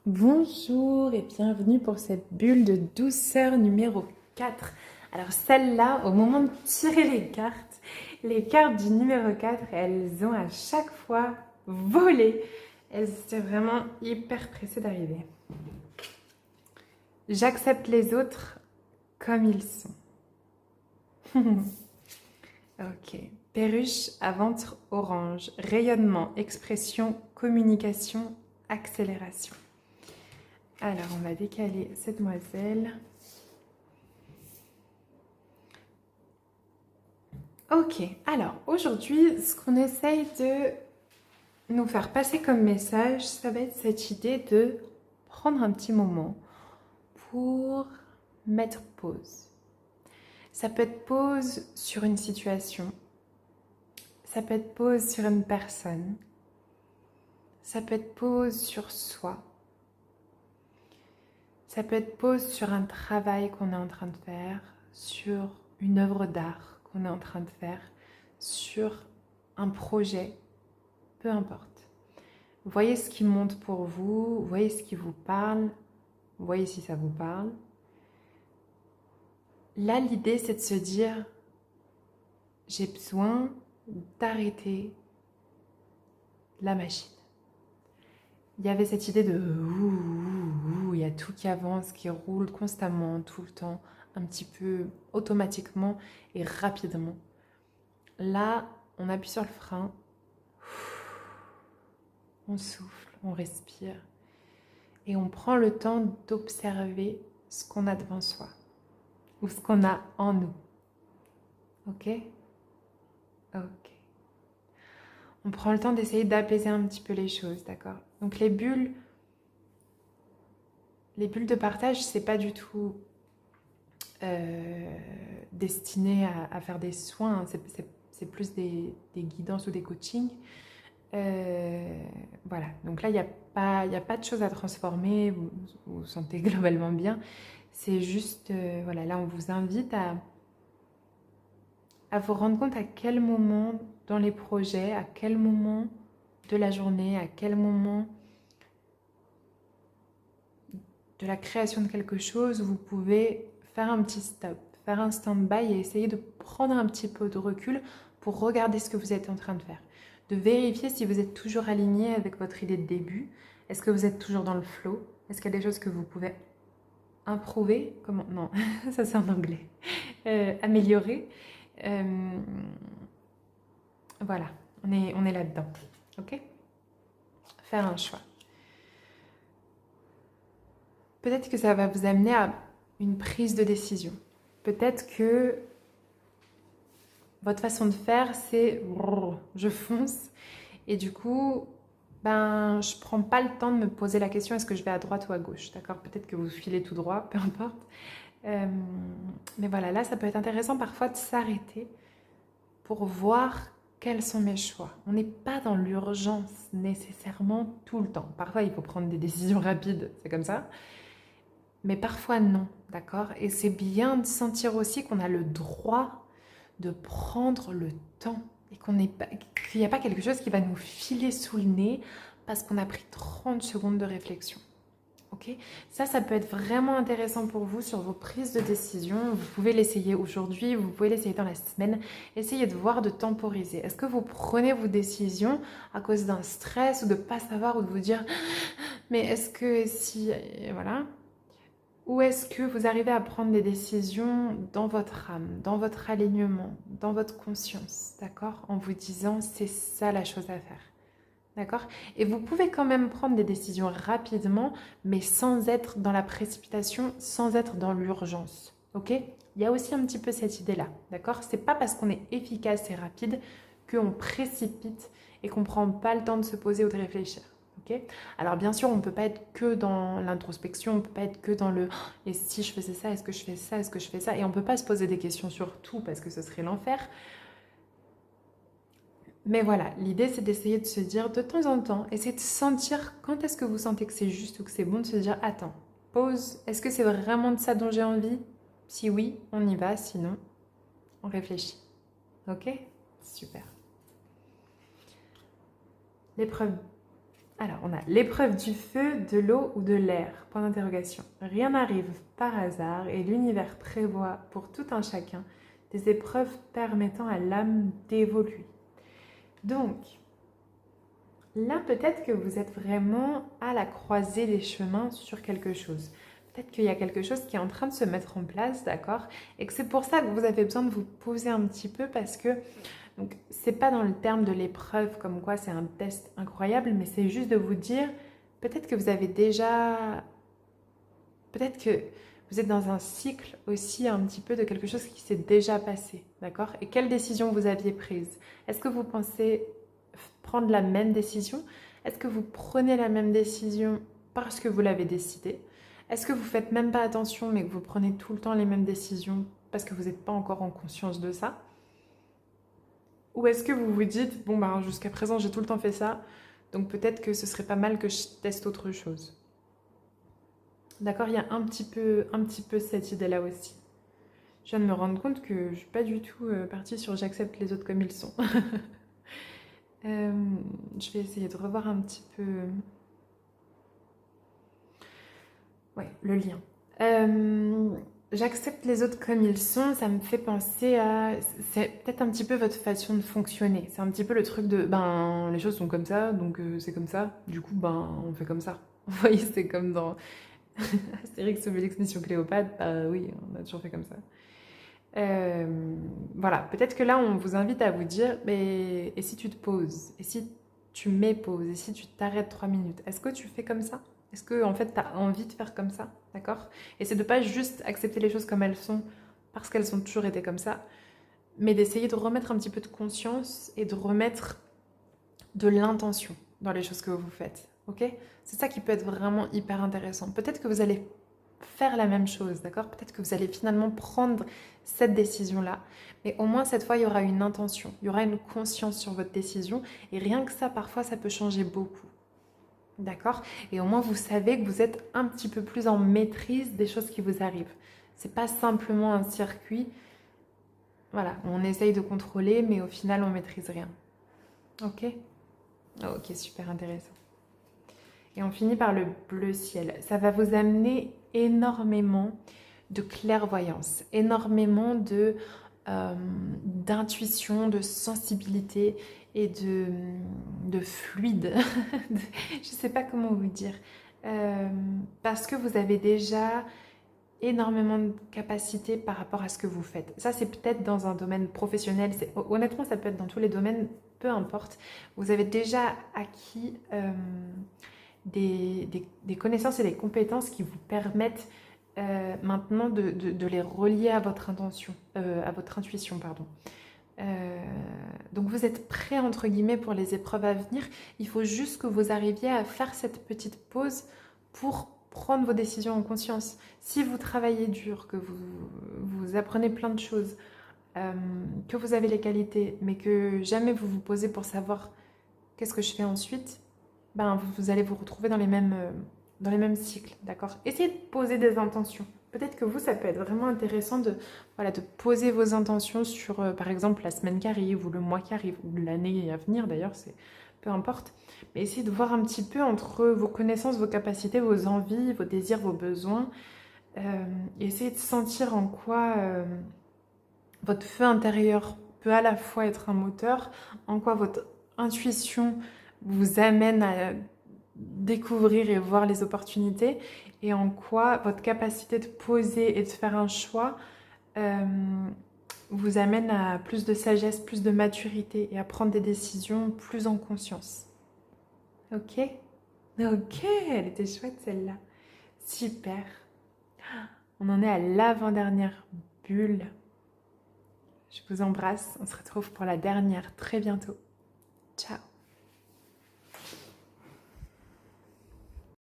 Bonjour et bienvenue pour cette bulle de douceur numéro 4. Alors celle-là, au moment de tirer les cartes du numéro 4, elles ont à chaque fois volé. Elles étaient vraiment hyper pressées d'arriver. J'accepte les autres comme ils sont. Ok. Perruche à ventre orange, rayonnement, expression, communication, accélération. Alors, on va décaler cette demoiselle. Ok, alors aujourd'hui, ce qu'on essaye de nous faire passer comme message, ça va être cette idée de prendre un petit moment pour mettre pause. Ça peut être pause sur une situation, ça peut être pause sur une personne, ça peut être pause sur soi, ça peut être pause sur un travail qu'on est en train de faire, sur une œuvre d'art qu'on est en train de faire, sur un projet, peu importe. Voyez ce qui monte pour vous, voyez ce qui vous parle, voyez si ça vous parle. Là, l'idée, c'est de se dire, j'ai besoin d'arrêter la machine. Il y avait cette idée de il y a tout qui avance, qui roule constamment, tout le temps, un petit peu automatiquement et rapidement. Là, on appuie sur le frein, on souffle, on respire et on prend le temps d'observer ce qu'on a devant soi ou ce qu'on a en nous. Ok? Ok. On prend le temps d'essayer d'apaiser un petit peu les choses, d'accord? Donc les bulles de partage, c'est pas du tout destiné à faire des soins, hein. C'est plus des guidances ou des coachings. Voilà, donc là, il n'y a pas de choses à transformer, vous vous sentez globalement bien. C'est juste, voilà, là, on vous invite à vous rendre compte à quel moment dans les projets, à quel moment de la journée, à quel moment de la création de quelque chose, vous pouvez faire un petit stop, faire un stand-by et essayer de prendre un petit peu de recul pour regarder ce que vous êtes en train de faire. De vérifier si vous êtes toujours aligné avec votre idée de début. Est-ce que vous êtes toujours dans le flow? Est-ce qu'il y a des choses que vous pouvez improver? Comment? Non, ça c'est en anglais. Améliorer. Voilà, on est là-dedans. Ok? Faire un choix. Peut-être que ça va vous amener à une prise de décision. Peut-être que votre façon de faire, c'est je fonce et du coup, ben, je prends pas le temps de me poser la question est-ce que je vais à droite ou à gauche, d'accord? Peut-être que vous filez tout droit, peu importe. Mais voilà, là, ça peut être intéressant parfois de s'arrêter pour voir quels sont mes choix. On n'est pas dans l'urgence nécessairement tout le temps. Parfois, il faut prendre des décisions rapides, c'est comme ça. Mais parfois, non, d'accord? Et c'est bien de sentir aussi qu'on a le droit de prendre le temps et qu'il n'y a pas quelque chose qui va nous filer sous le nez parce qu'on a pris 30 secondes de réflexion. Ok? Ça peut être vraiment intéressant pour vous sur vos prises de décision. Vous pouvez l'essayer aujourd'hui, vous pouvez l'essayer dans la semaine. Essayez de voir, de temporiser. Est-ce que vous prenez vos décisions à cause d'un stress ou de ne pas savoir ou de vous dire mais est-ce que si... Voilà. Ou est-ce que vous arrivez à prendre des décisions dans votre âme, dans votre alignement, dans votre conscience, d'accord? En vous disant c'est ça la chose à faire. D'accord? Et vous pouvez quand même prendre des décisions rapidement, mais sans être dans la précipitation, sans être dans l'urgence. Ok? Il y a aussi un petit peu cette idée-là. D'accord? C'est pas parce qu'on est efficace et rapide qu'on précipite et qu'on prend pas le temps de se poser ou de réfléchir. Ok? Alors bien sûr, on ne peut pas être que dans l'introspection, on ne peut pas être que dans le et si je faisais ça, est-ce que je fais ça, est-ce que je fais ça? Et on ne peut pas se poser des questions sur tout parce que ce serait l'enfer. Mais voilà, l'idée c'est d'essayer de se dire de temps en temps, essayer de sentir quand est-ce que vous sentez que c'est juste ou que c'est bon de se dire attends, pause, est-ce que c'est vraiment de ça dont j'ai envie? Si oui, on y va, sinon on réfléchit. Ok? Super. L'épreuve Alors, on a l'épreuve du feu, de l'eau ou de l'air. Point d'interrogation. Rien n'arrive par hasard et l'univers prévoit pour tout un chacun des épreuves permettant à l'âme d'évoluer. Donc, là, peut-être que vous êtes vraiment à la croisée des chemins sur quelque chose. Peut-être qu'il y a quelque chose qui est en train de se mettre en place, d'accord? Et que c'est pour ça que vous avez besoin de vous poser un petit peu parce que, donc, c'est pas dans le terme de l'épreuve comme quoi c'est un test incroyable, mais c'est juste de vous dire, peut-être que vous avez déjà, peut-être que vous êtes dans un cycle aussi un petit peu de quelque chose qui s'est déjà passé, d'accord? Et quelle décision vous aviez prise? Est-ce que vous pensez prendre la même décision? Est-ce que vous prenez la même décision parce que vous l'avez décidé? Est-ce que vous faites même pas attention mais que vous prenez tout le temps les mêmes décisions parce que vous n'êtes pas encore en conscience de ça? Ou est-ce que vous vous dites, bon ben jusqu'à présent j'ai tout le temps fait ça, donc peut-être que ce serait pas mal que je teste autre chose. D'accord, il y a un petit peu cette idée-là aussi. Je viens de me rendre compte que je suis pas du tout partie sur j'accepte les autres comme ils sont. Je vais essayer de revoir un petit peu ouais, le lien. J'accepte les autres comme ils sont, ça me fait penser à... C'est peut-être un petit peu votre façon de fonctionner. C'est un petit peu le truc de, ben, les choses sont comme ça, donc c'est comme ça. Du coup, ben, on fait comme ça. Vous voyez, c'est comme dans Astérix, Obélix, Mission Cléopâtre. Bah oui, on a toujours fait comme ça. Voilà, peut-être que là, on vous invite à vous dire, mais et si tu te poses? Et si tu mets pause? Et si tu t'arrêtes 3 minutes? Est-ce que tu fais comme ça? Est-ce que, en fait, tu as envie de faire comme ça? D'accord? Et c'est de pas juste accepter les choses comme elles sont, parce qu'elles ont toujours été comme ça, mais d'essayer de remettre un petit peu de conscience et de remettre de l'intention dans les choses que vous faites. Ok? C'est ça qui peut être vraiment hyper intéressant. Peut-être que vous allez faire la même chose, d'accord? Peut-être que vous allez finalement prendre cette décision-là, mais au moins cette fois, il y aura une intention, il y aura une conscience sur votre décision, et rien que ça, parfois, ça peut changer beaucoup, d'accord? Et au moins, vous savez que vous êtes un petit peu plus en maîtrise des choses qui vous arrivent. C'est pas simplement un circuit, voilà, on essaye de contrôler, mais au final, on maîtrise rien. Ok? Ok, super intéressant. Et on finit par le bleu ciel. Ça va vous amener énormément de clairvoyance, énormément d'intuition, de sensibilité et de fluide. Je ne sais pas comment vous dire. Parce que vous avez déjà énormément de capacité par rapport à ce que vous faites. Ça, c'est peut-être dans un domaine professionnel. Honnêtement, ça peut être dans tous les domaines, peu importe. Vous avez déjà acquis des connaissances et des compétences qui vous permettent maintenant de les relier à votre intention, à votre intuition, pardon. Donc vous êtes prêt entre guillemets pour les épreuves à venir. Il faut juste que vous arriviez à faire cette petite pause pour prendre vos décisions en conscience. Si vous travaillez dur, que vous apprenez plein de choses, que vous avez les qualités, mais que jamais vous vous posez pour savoir qu'est-ce que je fais ensuite, ben, vous allez vous retrouver dans les mêmes cycles, d'accord? Essayez de poser des intentions. Peut-être que vous, ça peut être vraiment intéressant de, voilà, de poser vos intentions sur, par exemple, la semaine qui arrive, ou le mois qui arrive, ou l'année à venir d'ailleurs, c'est peu importe. Mais essayez de voir un petit peu entre vos connaissances, vos capacités, vos envies, vos désirs, vos besoins. Essayez de sentir en quoi votre feu intérieur peut à la fois être un moteur, en quoi votre intuition vous amène à découvrir et voir les opportunités, et en quoi votre capacité de poser et de faire un choix vous amène à plus de sagesse, plus de maturité et à prendre des décisions plus en conscience. Ok? Ok, elle était chouette celle-là. Super. On en est à l'avant-dernière bulle. Je vous embrasse. On se retrouve pour la dernière très bientôt.